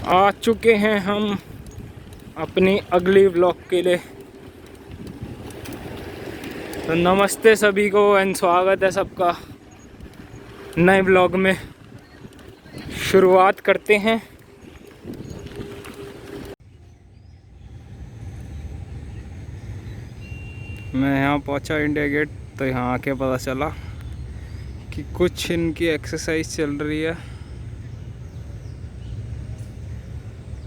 आ चुके हैं हम अपनी अगली व्लॉग के लिए। तो नमस्ते सभी को एंड स्वागत है सबका नए व्लॉग में। शुरुआत करते हैं। मैं यहाँ पहुँचा इंडिया गेट, तो यहाँ आके पता चला कि कुछ इनकी एक्सरसाइज चल रही है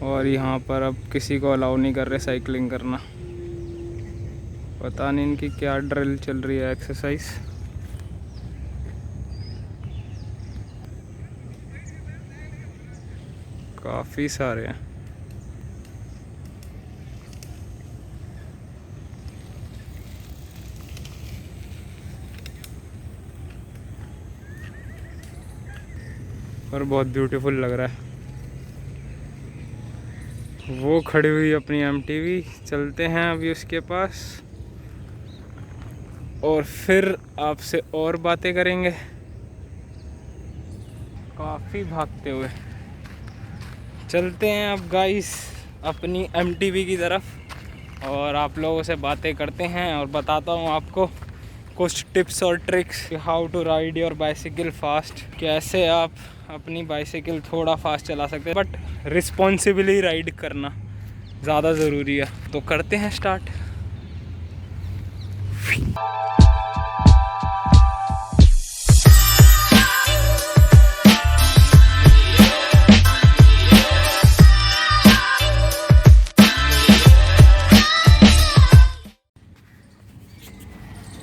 और यहाँ पर अब किसी को अलाउ नहीं कर रहे साइकिलिंग करना। पता नहीं इनकी क्या ड्रिल चल रही है, एक्सरसाइज। काफ़ी सारे हैं। और बहुत ब्यूटीफुल लग रहा है। वो खड़ी हुई अपनी एमटीवी। चलते हैं अभी उसके पास और फिर आपसे और बातें करेंगे। काफ़ी भागते हुए चलते हैं अब गाइस अपनी एमटीवी की तरफ और आप लोगों से बातें करते हैं और बताता हूँ आपको कुछ टिप्स और tricks, how to ride your bicycle fast. कैसे आप अपनी बाइसिकल थोड़ा फास्ट चला सकते हैं, बट रिस्पॉन्सिबली राइड करना ज़्यादा ज़रूरी है। तो करते हैं स्टार्ट।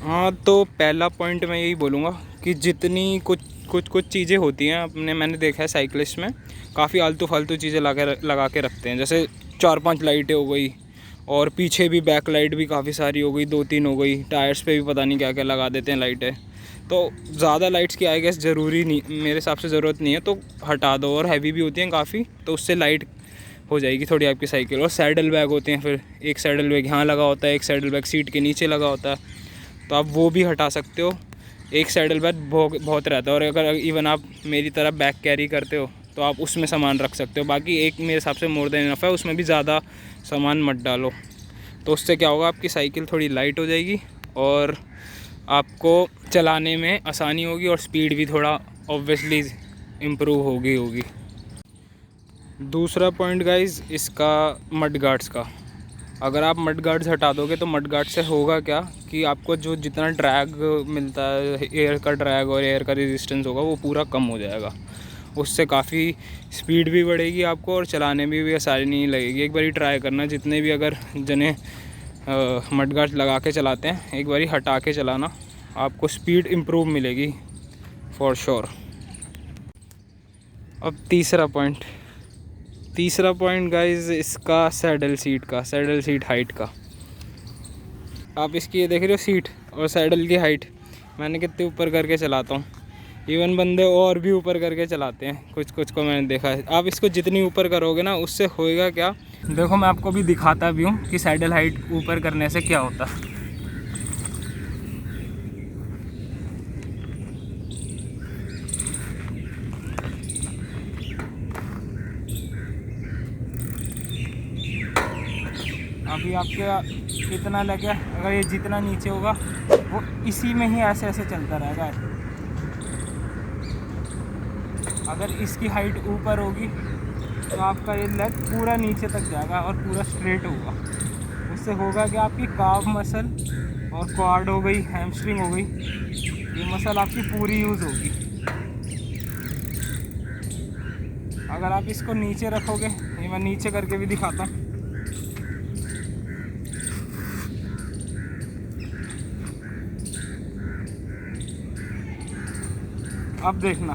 हाँ, तो पहला पॉइंट मैं यही बोलूँगा कि जितनी कुछ चीज़ें होती हैं मैंने देखा है साइकिलिस्ट में काफ़ी आलतू फालतू चीज़ें लगा के रखते हैं। जैसे 4-5 लाइटें हो गई और पीछे भी बैक लाइट भी काफ़ी सारी हो गई, 2-3 हो गई। टायर्स पे भी पता नहीं क्या क्या लगा देते हैं लाइटें। तो ज़्यादा लाइट्स की आई गेस ज़रूरी नहीं, मेरे हिसाब से ज़रूरत नहीं है, तो हटा दो। और हैवी भी होती हैं काफ़ी, तो उससे लाइट हो जाएगी थोड़ी आपकी साइकिल। और सैडल बैग होते हैं, फिर एक सैडल बैग यहाँ लगा होता है, एक सैडल बैग सीट के नीचे लगा होता है, तो आप वो भी हटा सकते हो। एक सैडल बैग बहुत रहता है। और अगर इवन आप मेरी तरह बैग कैरी करते हो तो आप उसमें सामान रख सकते हो। बाकी एक मेरे हिसाब से मोर देन इनफ है, उसमें भी ज़्यादा सामान मत डालो। तो उससे क्या होगा, आपकी साइकिल थोड़ी लाइट हो जाएगी और आपको चलाने में आसानी होगी और स्पीड भी थोड़ा ऑब्वियसली इम्प्रूव होगी। दूसरा पॉइंट गाइज इसका मड गार्ड्स का। अगर आप मड गार्ड्स हटा दोगे तो मड गार्ड से होगा क्या कि आपको जो जितना ड्रैग मिलता है, एयर का ड्रैग और एयर का रेजिस्टेंस होगा, वो पूरा कम हो जाएगा। उससे काफ़ी स्पीड भी बढ़ेगी आपको और चलाने में भी आसानी नहीं लगेगी। एक बारी ट्राई करना, जितने भी अगर जने मड गार्ड्स लगा के चलाते हैं, एक बारी हटा के चलाना, आपको स्पीड इम्प्रूव मिलेगी फॉर श्योर। अब तीसरा पॉइंट गाइज इसका सैडल सीट हाइट का। आप इसकी ये देख रहे हो सीट और सैडल की हाइट, मैंने कितने ऊपर करके चलाता हूँ। इवन बंदे और भी ऊपर करके चलाते हैं, कुछ को मैंने देखा है। आप इसको जितनी ऊपर करोगे ना, उससे होएगा क्या, देखो मैं आपको भी दिखाता भी हूँ कि सैडल हाइट ऊपर करने से क्या होता है। अभी आपके इतना लगे, अगर ये जितना नीचे होगा वो इसी में ही ऐसे चलता रहेगा। अगर इसकी हाइट ऊपर होगी तो आपका ये लेग पूरा नीचे तक जाएगा और पूरा स्ट्रेट होगा। उससे होगा कि आपकी काफ मसल और क्वाड हो गई, हैमस्ट्रिंग हो गई, ये मसल आपकी पूरी यूज़ होगी। अगर आप इसको नीचे रखोगे, ये मैं नीचे करके भी दिखाता हूँ। अब देखना,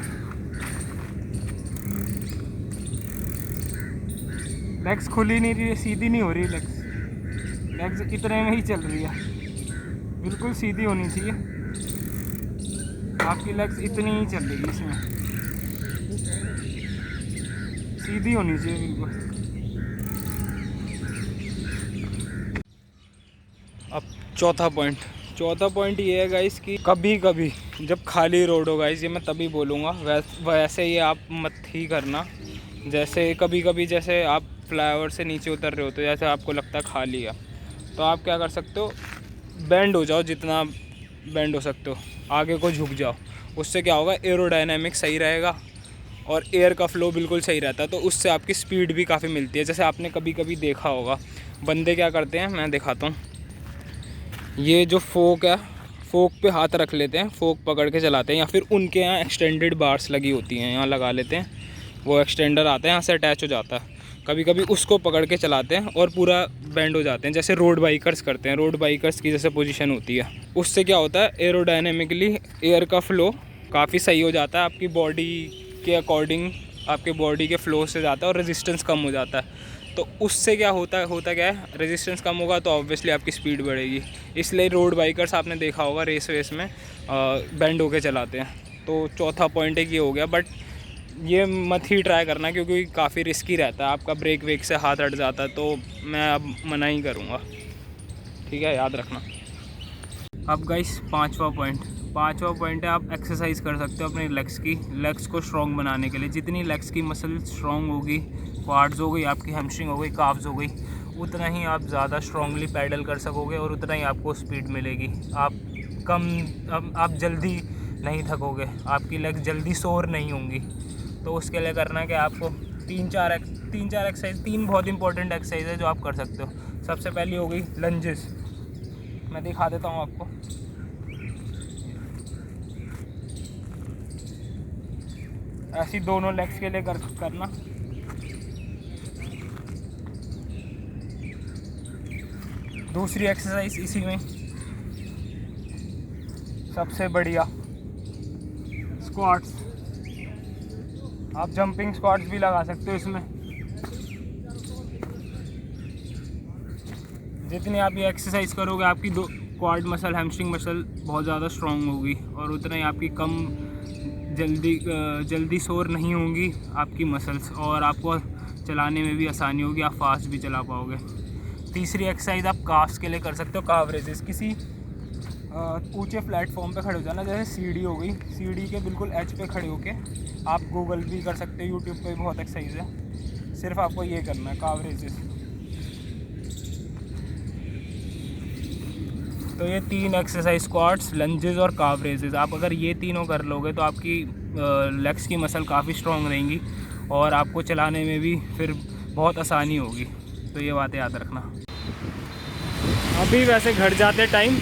लेग्स खुली नहीं रही है, सीधी नहीं हो रही लेग्स इतने में ही चल रही है। बिल्कुल सीधी होनी चाहिए आपकी लेग्स, इतनी ही चल रही है इसमें, सीधी होनी चाहिए बिल्कुल। अब चौथा पॉइंट ये है गाइस कि कभी कभी जब खाली रोड हो गाइस, ये मैं तभी बोलूँगा, वैसे ये आप मत ही करना जैसे कभी कभी जैसे आप फ्लाईओवर से नीचे उतर रहे हो तो जैसे आपको लगता है खा लिया, तो आप क्या कर सकते हो, बेंड हो जाओ, जितना बेंड हो सकते हो, आगे को झुक जाओ। उससे क्या होगा, एरोडायनामिक सही रहेगा और एयर का फ़्लो बिल्कुल सही रहता है, तो उससे आपकी स्पीड भी काफ़ी मिलती है। जैसे आपने कभी कभी देखा होगा बंदे क्या करते हैं, मैं दिखाता हूँ। ये जो फोक है, फोक पे हाथ रख लेते हैं, फोक पकड़ के चलाते हैं, या फिर उनके यहाँ एक्सटेंडेड बार्स लगी होती हैं, यहाँ लगा लेते हैं, वो एक्सटेंडर आता है, यहाँ से अटैच हो जाता है। कभी कभी उसको पकड़ के चलाते हैं और पूरा बैंड हो जाते हैं, जैसे रोड बाइकर्स करते हैं। रोड बाइकर्स की जैसे पोजीशन होती है, उससे क्या होता है, एरोडायनेमिकली एयर का फ़्लो काफ़ी सही हो जाता है, आपकी बॉडी के अकॉर्डिंग, आपके बॉडी के फ़्लो से जाता है और रेजिस्टेंस कम हो जाता है। तो उससे क्या होता क्या है, रेजिस्टेंस कम होगा तो ऑब्वियसली आपकी स्पीड बढ़ेगी। इसलिए रोड बाइकर्स आपने देखा होगा रेस वेस में बैंड होके चलाते हैं। तो चौथा पॉइंट एक ये हो गया, बट ये मत ही ट्राई करना क्योंकि काफ़ी रिस्की रहता है, आपका ब्रेक वेक से हाथ हट जाता है, तो मैं अब मना ही करूँगा, ठीक है, याद रखना। अब गाइस पांचवा पॉइंट है, आप एक्सरसाइज कर सकते हो अपने लेग्स को स्ट्रॉन्ग बनाने के लिए। जितनी लेग्स की मसल स्ट्रॉन्ग होगी, क्वाड्स हो गई, आपकी हैमस्ट्रिंग हो गई, काफ्स हो गई, उतना ही आप ज़्यादा स्ट्रॉन्गली पैडल कर सकोगे और उतना ही आपको स्पीड मिलेगी। आप जल्दी नहीं थकोगे, आपकी लेग्स जल्दी सोर नहीं होंगी। तो उसके लिए करना है कि आपको तीन चार एक्सरसाइज, 3 बहुत इंपॉर्टेंट एक्सरसाइज है जो आप कर सकते हो। सबसे पहली हो गई लंजेस, मैं दिखा देता हूँ आपको। ऐसी दोनों लेग्स के लिए करना। दूसरी एक्सरसाइज इसी में सबसे बढ़िया, स्क्वाट्स। आप जंपिंग स्क्वाट्स भी लगा सकते हो इसमें। जितनी आप ये एक्सरसाइज करोगे, आपकी क्वाड मसल, हैमस्ट्रिंग मसल बहुत ज़्यादा स्ट्रॉन्ग होगी और उतना ही आपकी कम जल्दी सोर नहीं होंगी आपकी मसल्स, और आपको चलाने में भी आसानी होगी, आप फास्ट भी चला पाओगे। तीसरी एक्सरसाइज आप काफ्स के लिए कर सकते हो, काफ रेजेस। किसी ऊंचे प्लेटफॉर्म पे खड़े हो जाना, जैसे सीढ़ी हो गई, सीढ़ी के बिल्कुल एज पे खड़े होके, आप गूगल भी कर सकते हो, यूट्यूब पे भी बहुत एक्सरसाइज है, सिर्फ आपको ये करना है, काफ रेजेस। तो ये 3 एक्सरसाइज, स्क्वाट्स, लंजेस और काफ रेजेस, आप अगर ये तीनों कर लोगे तो आपकी लेग्स की मसल काफ़ी स्ट्रॉन्ग रहेंगी और आपको चलाने में भी फिर बहुत आसानी होगी। तो ये बातें याद रखना। अभी वैसे घर जाते टाइम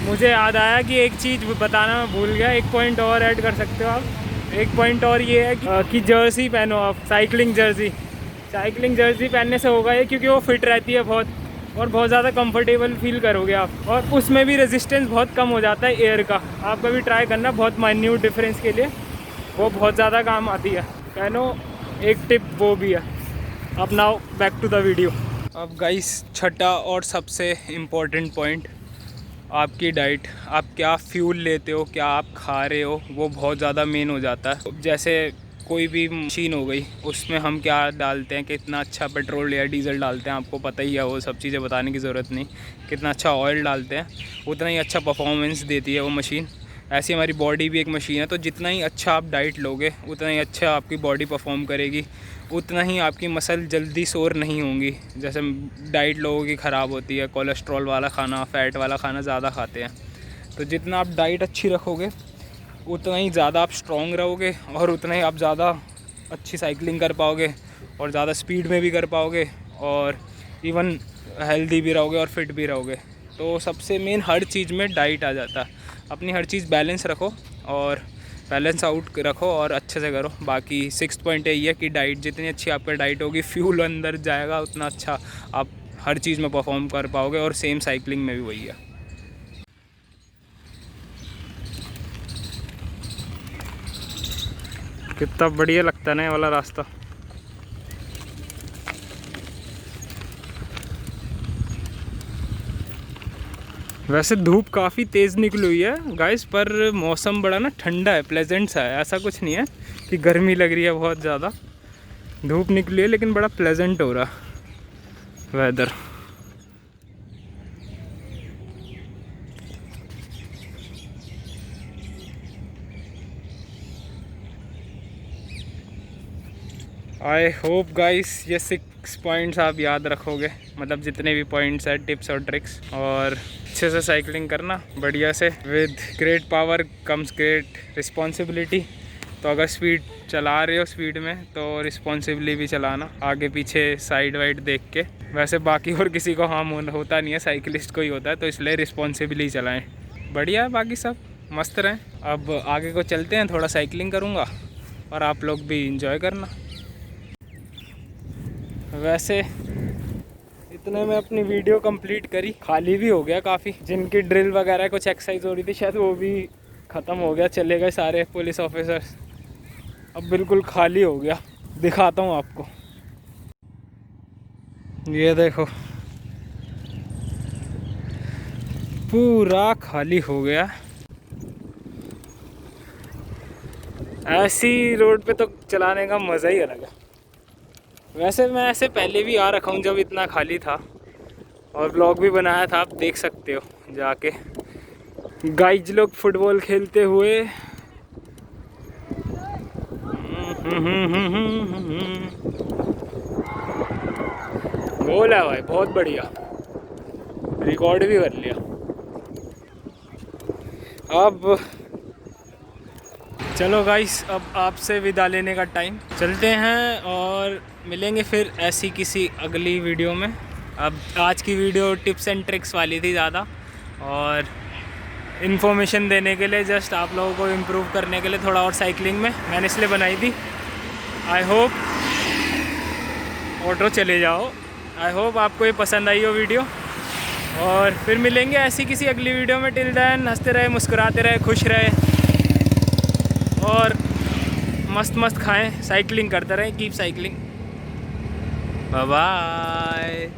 मुझे याद आया कि एक चीज़ बताना मैं भूल गया, एक पॉइंट और ऐड कर सकते हो आप। एक पॉइंट और ये है कि जर्सी पहनो आप, साइकिलिंग जर्सी पहनने से होगा ये, क्योंकि वो फिट रहती है बहुत और बहुत ज़्यादा कंफर्टेबल फील करोगे आप, और उसमें भी रेजिस्टेंस बहुत कम हो जाता है एयर का। आप कभी ट्राई करना, बहुत माइन्यूट डिफरेंस के लिए वो बहुत ज़्यादा काम आती है। पहनो, एक टिप वो भी है। अब now back to the video. अब गाइस छठा और सबसे इम्पोर्टेंट पॉइंट, आपकी डाइट। आप क्या फ्यूल लेते हो, क्या आप खा रहे हो, वो बहुत ज़्यादा मेन हो जाता है। जैसे कोई भी मशीन हो गई, उसमें हम क्या डालते हैं, कितना अच्छा पेट्रोल या डीजल डालते हैं, आपको पता ही है, वो सब चीज़ें बताने की ज़रूरत नहीं। कितना अच्छा ऑयल डालते हैं, उतना ही अच्छा परफॉर्मेंस देती है वो मशीन। ऐसी हमारी बॉडी भी एक मशीन है, तो जितना ही अच्छा आप डाइट लोगे, उतना ही अच्छा आपकी बॉडी परफॉर्म करेगी, उतना ही आपकी मसल जल्दी सोर नहीं होंगी। जैसे डाइट लोगों की ख़राब होती है, कोलेस्ट्रॉल वाला खाना, फ़ैट वाला खाना ज़्यादा खाते हैं। तो जितना आप डाइट अच्छी रखोगे, उतना ही ज़्यादा आप स्ट्रॉन्ग रहोगे और उतना ही आप ज़्यादा अच्छी साइकिलिंग कर पाओगे और ज़्यादा स्पीड में भी कर पाओगे और इवन हेल्दी भी रहोगे और फिट भी रहोगे। तो सबसे मेन हर चीज़ में डाइट आ जाता है। अपनी हर चीज़ बैलेंस रखो और बैलेंस आउट रखो और अच्छे से करो। बाकी 6th पॉइंट यही है कि डाइट, जितनी अच्छी आपका डाइट होगी, फ्यूल अंदर जाएगा, उतना अच्छा आप हर चीज़ में परफॉर्म कर पाओगे, और सेम साइकिलिंग में भी वही है। कितना बढ़िया लगता है ना ये वाला रास्ता। वैसे धूप काफ़ी तेज़ निकली हुई है गाइस, पर मौसम बड़ा ना ठंडा है, प्लेजेंट सा है। ऐसा कुछ नहीं है कि गर्मी लग रही है बहुत ज़्यादा। धूप निकली है लेकिन बड़ा प्लेजेंट हो रहा वेदर। आई होप गाइस ये 6 पॉइंट्स आप याद रखोगे, मतलब जितने भी पॉइंट्स हैं, टिप्स और ट्रिक्स, और अच्छे से साइकिलिंग करना बढ़िया से। With great power comes great responsibility. तो अगर स्पीड चला रहे हो स्पीड में तो रिस्पॉन्सिबली भी चलाना, आगे पीछे साइड वाइड देख के। वैसे बाकी और किसी को हार्म होता नहीं है, साइकिलिस्ट को ही होता है, तो इसलिए रिस्पॉन्सिबली चलाएँ। बढ़िया है, बाकी सब मस्त रहें। अब आगे को चलते हैं, थोड़ा साइकिलिंग करूँगा और आप लोग भी इंजॉय करना। वैसे इतने में अपनी वीडियो कंप्लीट करी, खाली भी हो गया काफ़ी। जिनकी ड्रिल वगैरह कुछ एक्सरसाइज हो रही थी शायद वो भी ख़त्म हो गया, चले गए सारे पुलिस ऑफिसर्स। अब बिल्कुल खाली हो गया, दिखाता हूँ आपको। ये देखो पूरा खाली हो गया। ऐसी रोड पे तो चलाने का मज़ा ही अलग है। वैसे मैं ऐसे पहले भी आ रखा हूँ जब इतना खाली था, और ब्लॉग भी बनाया था, आप देख सकते हो जाके। गाइज लोग फुटबॉल खेलते हुए। गोल है भाई, बहुत बढ़िया, रिकॉर्ड भी कर लिया। अब चलो गाइस, अब आपसे विदा लेने का टाइम, चलते हैं और मिलेंगे फिर ऐसी किसी अगली वीडियो में। अब आज की वीडियो टिप्स एंड ट्रिक्स वाली थी ज़्यादा, और इन्फॉर्मेशन देने के लिए, जस्ट आप लोगों को इम्प्रूव करने के लिए थोड़ा और साइकिलिंग में, मैंने इसलिए बनाई थी। आई होप ऑटो चले जाओ। आई होप आपको ये पसंद आई हो वीडियो, और फिर मिलेंगे ऐसी किसी अगली वीडियो में। टिल देन हंसते रहे, मुस्कुराते रहे, खुश रहे, और मस्त मस्त खाएं, साइकिलिंग करते रहें। Keep cycling. Bye bye.